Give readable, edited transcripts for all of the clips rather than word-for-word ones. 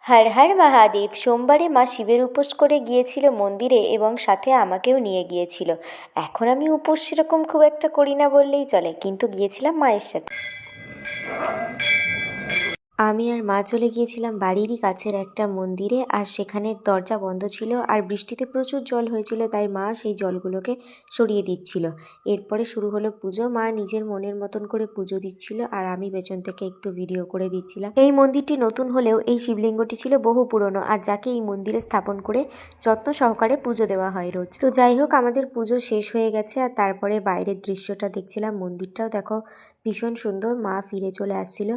হর হর মহাদেব। সোমবারে মা শিবের উপোস করে গিয়েছিল মন্দিরে এবং সাথে আমাকেও নিয়ে গিয়েছিল। এখন আমি উপোস সেরকম খুব একটা করি না বললেই চলে, কিন্তু গিয়েছিলাম মায়ের সাথে। আমি আর মা চলে গিয়েছিলাম বাড়িরই কাছের একটা মন্দিরে, আর সেখানে দরজা বন্ধ ছিল আর বৃষ্টিতে প্রচুর জল হয়েছিল, তাই মা সেই জলগুলোকে সরিয়ে দিচ্ছিল। এরপরে শুরু হলো পুজো। মা নিজের মনের মতন করে পুজো দিচ্ছিল আর আমি পেছন থেকে একটু ভিডিও করে দিচ্ছিলাম। এই মন্দিরটি নতুন হলেও এই শিবলিঙ্গটি ছিল বহু পুরনো, আর যাকে এই মন্দিরে স্থাপন করে যত্ন সহকারে পুজো দেওয়া হয় রোজ। তো যাই হোক, আমাদের পুজো শেষ হয়ে গেছে আর তারপরে বাইরের দৃশ্যটা দেখছিলাম। মন্দিরটাও দেখো ভীষণ সুন্দর। মা ফিরে চলে আসছিল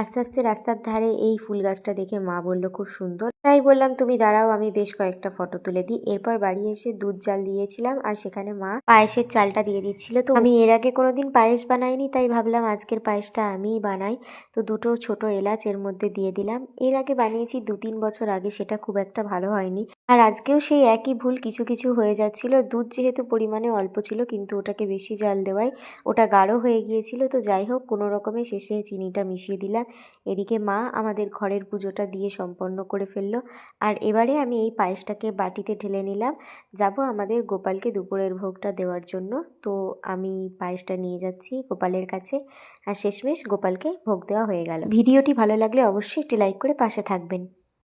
আস্তে আস্তে। রাস্তার ধারে এই ফুল গাছটা দেখে মা বলল খুব সুন্দর, তাই বললাম তুমি দাঁড়াও, আমি বেশ কয়েকটা ফটো তুলে দিই। এরপর বাড়ি এসে দুধ জাল দিয়েছিলাম আর সেখানে মা পায়েসের চালটা দিয়ে দিচ্ছিল। তো আমি এর আগে কোনোদিন পায়েস বানাইনি, তাই ভাবলাম আজকের পায়েসটা আমিই বানাই। তো দুটো ছোট এলাচ এর মধ্যে দিয়ে দিলাম। এর আগে বানিয়েছি 2-3 বছর আগে, সেটা খুব একটা ভালো হয়নি। আর আজকেও সেই একই ভুল কিছু কিছু হয়ে যাচ্ছিল। দুধ যেহেতু পরিমাণে অল্প ছিল, কিন্তু ওটাকে বেশি জাল দেওয়ায় ওটা গাঢ় হয়ে গিয়েছিল। তো যাই হোক, কোনো রকমে শেষে চিনিটা মিশিয়ে দিলাম। এদিকে মা আমাদের ঘরের পুজোটা দিয়ে সম্পন্ন করে ফেললো। আর এবারে আমি এই পায়েসটাকে বাটিতে ঢেলে নিলাম, যাব আমাদের গোপালকে দুপুরের ভোগটা দেওয়ার জন্য। তো আমি পায়েসটা নিয়ে যাচ্ছি গোপালের কাছে, আর শেষমেশ গোপালকে ভোগ দেওয়া হয়ে গেল। ভিডিওটি ভালো লাগলে অবশ্যই একটি লাইক করে পাশে থাকবেন।